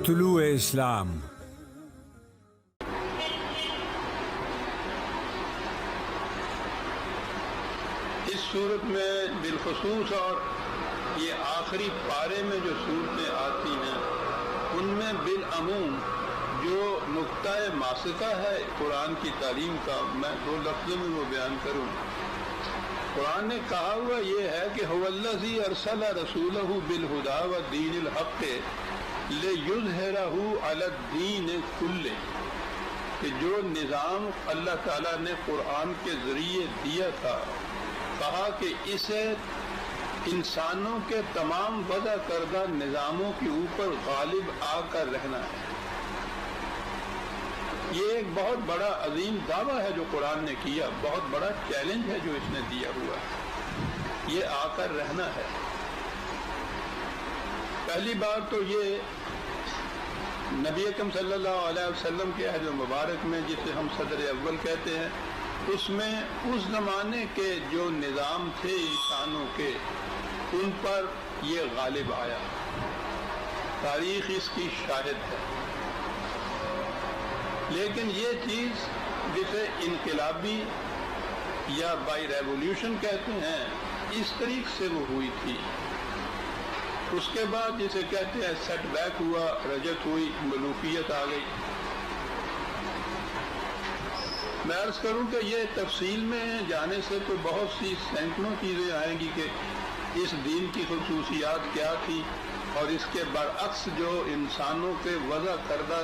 طلوع اسلام۔ اس صورت میں بالخصوص اور یہ آخری پارے میں جو صورتیں آتی ہیں ان میں بالعموم جو نقطہ ماسکہ ہے قرآن کی تعلیم کا، میں 2 لفظوں میں وہ بیان کروں۔ قرآن نے کہا ہوا یہ ہے کہ هو الذی ارسل رسولہ بالہدی ودین الحق لیظہرہ علی الدین کلہ، کہ جو نظام اللہ تعالیٰ نے قرآن کے ذریعے دیا تھا، کہا کہ اسے انسانوں کے تمام وضع کردہ نظاموں کے اوپر غالب آ کر رہنا ہے۔ یہ ایک بہت بڑا عظیم دعویٰ ہے جو قرآن نے کیا، بہت بڑا چیلنج ہے جو اس نے دیا ہوا ہے، یہ آ کر رہنا ہے۔ پہلی بات تو یہ نبی اکرم صلی اللہ علیہ وسلم کے عہد مبارک میں، جسے ہم صدر اول کہتے ہیں، اس میں اس زمانے کے جو نظام تھے انسانوں کے، ان پر یہ غالب آیا، تاریخ اس کی شاہد ہے۔ لیکن یہ چیز جسے انقلابی یا بائی ریولیوشن کہتے ہیں، اس طریق سے وہ ہوئی تھی۔ اس کے بعد جسے کہتے ہیں سیٹ بیک ہوا، رجت ہوئی، ملوکیت آ گئی۔ میں عرض کروں کہ یہ تفصیل میں جانے سے تو بہت سی سینکڑوں چیزیں آئیں گی کہ اس دین کی خصوصیات کیا تھی، اور اس کے برعکس جو انسانوں کے وضع کردہ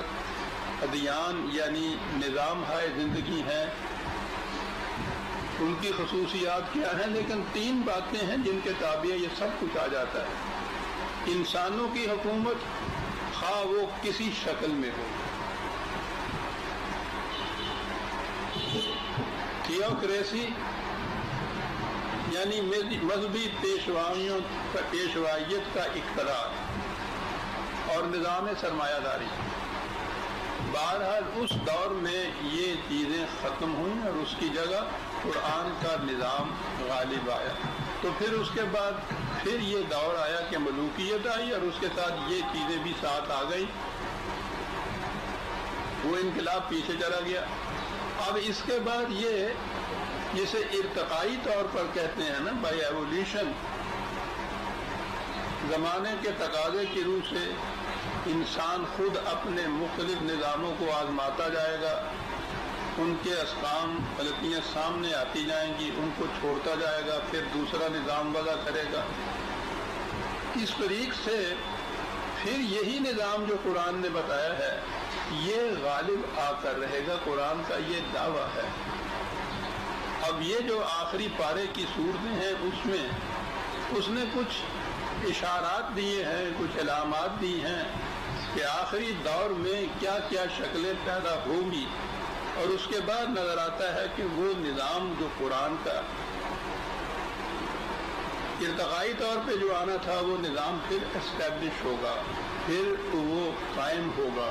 ادیان یعنی نظام ہے زندگی ہیں، ان کی خصوصیات کیا ہیں۔ لیکن 3 باتیں ہیں جن کے تابع یہ سب کچھ آ جاتا ہے۔ انسانوں کی حکومت، خواہ وہ کسی شکل میں ہو، تھیوکریسی یعنی مذہبی پیشوائیت کا اقتدار، اور نظام سرمایہ داری۔ بہرحال اس دور میں یہ چیزیں ختم ہوئیں اور اس کی جگہ قرآن کا نظام غالب آیا۔ تو پھر اس کے بعد پھر یہ دور آیا کہ ملوکیت آئی، اور اس کے ساتھ یہ چیزیں بھی ساتھ آ گئی، وہ انقلاب پیچھے چلا گیا۔ اب اس کے بعد یہ جسے ارتقائی طور پر کہتے ہیں نا، بائی ایولیوشن، زمانے کے تقاضے کی روح سے انسان خود اپنے مختلف نظاموں کو آزماتا جائے گا، ان کے اسقام غلطیاں سامنے آتی جائیں گی، ان کو چھوڑتا جائے گا، پھر دوسرا نظام وضع کرے گا۔ اس طریق سے پھر یہی نظام جو قرآن نے بتایا ہے یہ غالب آ کر رہے گا، قرآن کا یہ دعویٰ ہے۔ اب یہ جو آخری پارے کی صورتیں ہیں اس میں اس نے کچھ اشارات دیے ہیں، کچھ علامات دی ہیں کہ آخری دور میں کیا کیا شکلیں پیدا ہوں گی، اور اس کے بعد نظر آتا ہے کہ وہ نظام جو قرآن کا ارتقائی طور پہ جو آنا تھا وہ نظام پھر اسٹیبلش ہوگا، پھر وہ قائم ہوگا۔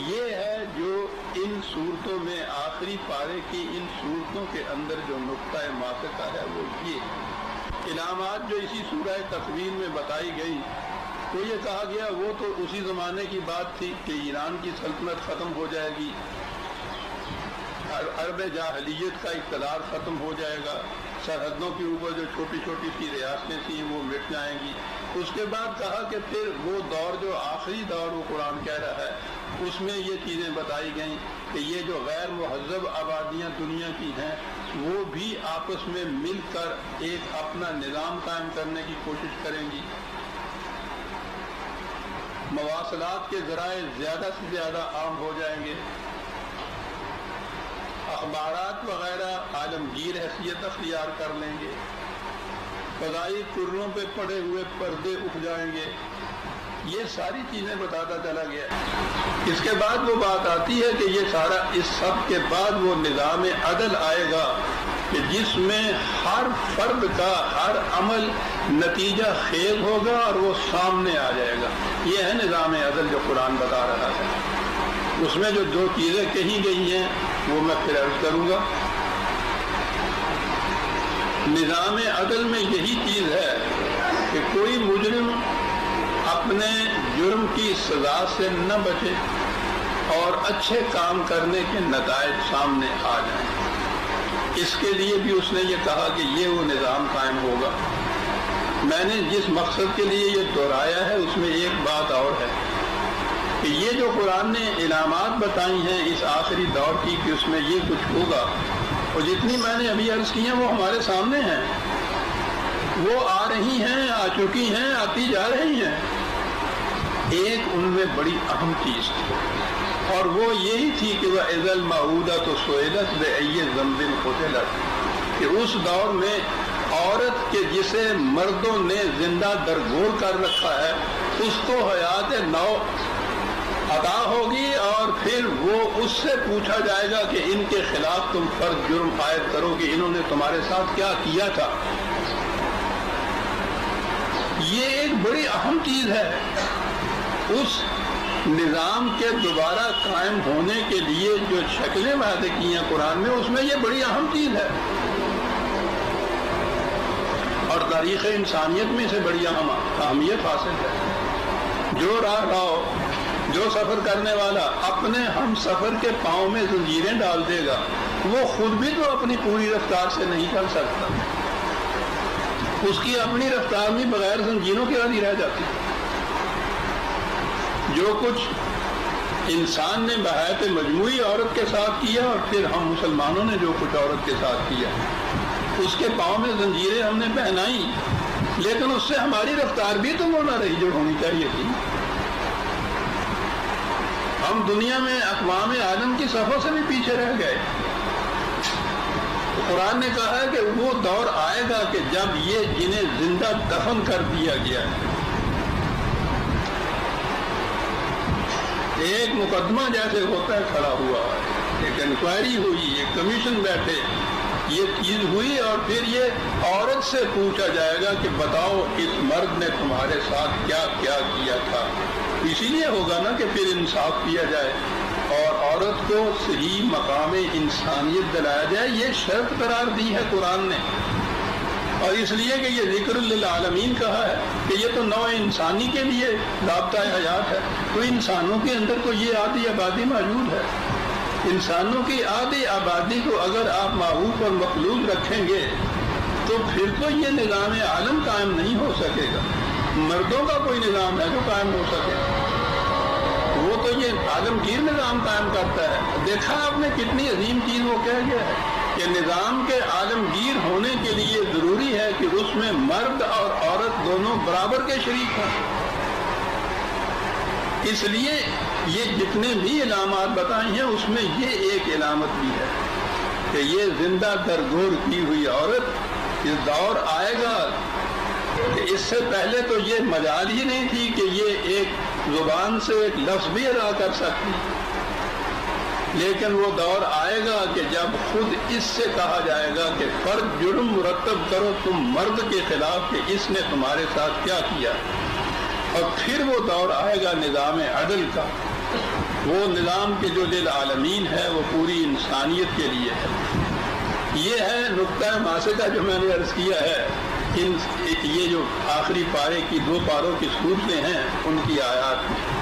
یہ ہے جو ان صورتوں میں آخری پارے کی ان صورتوں کے اندر جو نقطہ ماسکہ ہے وہ یہ علامات جو اسی سورہ تکویر میں بتائی گئی۔ تو یہ کہا گیا وہ تو اسی زمانے کی بات تھی کہ ایران کی سلطنت ختم ہو جائے گی، عرب جاہلیت کا اقتدار ختم ہو جائے گا، سرحدوں کے اوپر جو چھوٹی چھوٹی سی ریاستیں تھیں وہ مٹ جائیں گی۔ اس کے بعد کہا کہ پھر وہ دور جو آخری دور وہ قرآن کہہ رہا ہے اس میں یہ چیزیں بتائی گئیں کہ یہ جو غیر مہذب آبادیاں دنیا کی ہیں وہ بھی آپس میں مل کر ایک اپنا نظام قائم کرنے کی کوشش کریں گی، مواصلات کے ذرائع زیادہ سے زیادہ عام ہو جائیں گے، اخبارات وغیرہ عالمگیر حیثیت اختیار کر لیں گے، فضائی کروں پہ پڑے ہوئے پردے اٹھ جائیں گے۔ یہ ساری چیزیں بتاتا چلا گیا۔ اس کے بعد وہ بات آتی ہے کہ یہ سارا، اس سب کے بعد وہ نظام عدل آئے گا کہ جس میں ہر فرد کا ہر عمل نتیجہ خیز ہوگا اور وہ سامنے آ جائے گا۔ یہ ہے نظام عدل جو قرآن بتا رہا ہے۔ اس میں جو 2 چیزیں کہی گئی ہیں وہ میں پھر عرض کروں گا۔ نظام عدل میں یہی چیز ہے کہ کوئی مجرم اپنے جرم کی کی سزا سے نہ بچے اور اچھے کام کرنے کے نتائج سامنے آ جائیں۔ اس کے لیے بھی اس نے یہ کہا کہ یہ وہ نظام قائم ہوگا۔ میں نے جس مقصد کے لیے یہ دہرایا ہے اس میں ایک بات اور ہے کہ یہ جو قرآن نے علامات بتائی ہیں اس آخری دور کی کہ اس میں یہ کچھ ہوگا، اور جتنی میں نے ابھی عرض کی ہیں وہ ہمارے سامنے ہیں، وہ آ رہی ہیں، آ چکی ہیں، آتی جا رہی ہیں۔ ایک ان میں بڑی اہم چیز تھی اور وہ یہی تھی کہ وہ اذا الموءودۃ سئلت بأی ذنب قتلت، کہ اس دور میں عورت کے جسے مردوں نے زندہ درگور کر رکھا ہے اس کو حیات نو عطا ہوگی، اور پھر وہ اس سے پوچھا جائے گا کہ ان کے خلاف تم فرض جرم عائد کرو کہ انہوں نے تمہارے ساتھ کیا کیا تھا۔ یہ ایک بڑی اہم چیز ہے۔ اس نظام کے دوبارہ قائم ہونے کے لیے جو شکلیں وعدے کی ہیں قرآن میں، اس میں یہ بڑی اہم چیز ہے اور تاریخ انسانیت میں سے بڑی اہمیت حاصل ہے۔ جو راہ جو سفر کرنے والا اپنے ہم سفر کے پاؤں میں زنجیریں ڈال دے گا، وہ خود بھی تو اپنی پوری رفتار سے نہیں چل سکتا، اس کی اپنی رفتار میں بغیر زنجیروں کے آدھی رہ جاتی۔ جو کچھ انسان نے بحیث مجموعی عورت کے ساتھ کیا اور پھر ہم مسلمانوں نے جو کچھ عورت کے ساتھ کیا، اس کے پاؤں میں زنجیریں ہم نے پہنائی، لیکن اس سے ہماری رفتار بھی تو وہ نہ رہی جو ہونی چاہیے تھی۔ ہم دنیا میں اقوام عالم کی صفوں سے بھی پیچھے رہ گئے۔ قرآن نے کہا ہے کہ وہ دور آئے گا کہ جب یہ جنہیں زندہ دفن کر دیا گیا ہے، ایک مقدمہ جیسے ہوتا ہے کھڑا ہوا، ایک انکوائری ہوئی، ایک کمیشن بیٹھے، یہ چیز ہوئی اور پھر یہ عورت سے پوچھا جائے گا کہ بتاؤ اس مرد نے تمہارے ساتھ کیا کیا کیا تھا۔ اسی لیے ہوگا نا کہ پھر انصاف کیا جائے اور عورت کو صحیح مقام انسانیت دلایا جائے۔ یہ شرط قرار دی ہے قرآن نے، اور اس لیے کہ یہ ذکر للعالمین کہا ہے کہ یہ تو نوع انسانی کے لیے ضابطۂ حیات ہے، تو انسانوں کے اندر تو یہ آدھی آبادی موجود ہے۔ انسانوں کی آدھی آبادی کو اگر آپ معروف اور مخلوق رکھیں گے تو پھر تو یہ نظام عالم قائم نہیں ہو سکے گا۔ مردوں کا کوئی نظام ہے جو قائم ہو سکے، وہ تو یہ عالمگیر نظام قائم کرتا ہے۔ دیکھا آپ نے کتنی عظیم چیز وہ کہہ گیا ہے کہ نظام کے عالمگیر ہونے کے لیے ضروری ہے کہ اس میں مرد اور عورت دونوں برابر کے شریک ہوں۔ اس لیے یہ جتنے بھی علامات بتائی ہیں اس میں یہ ایک علامت بھی ہے کہ یہ زندہ درگور کی ہوئی عورت، یہ دور آئے گا کہ اس سے پہلے تو یہ مجال ہی نہیں تھی کہ یہ ایک زبان سے ایک لفظ بھی ادا کر سکتی، لیکن وہ دور آئے گا کہ جب خود اس سے کہا جائے گا کہ فرض جرم مرتب کرو تم مرد کے خلاف کہ اس نے تمہارے ساتھ کیا کیا۔ اور پھر وہ دور آئے گا نظام عدل کا، وہ نظام کے جو للعالمین ہے وہ پوری انسانیت کے لیے ہے۔ یہ ہے نقطہ ماسکہ جو میں نے عرض کیا ہے۔ یہ جو آخری پارے کی 2 پاروں کی صورتیں ہیں ان کی آیات میں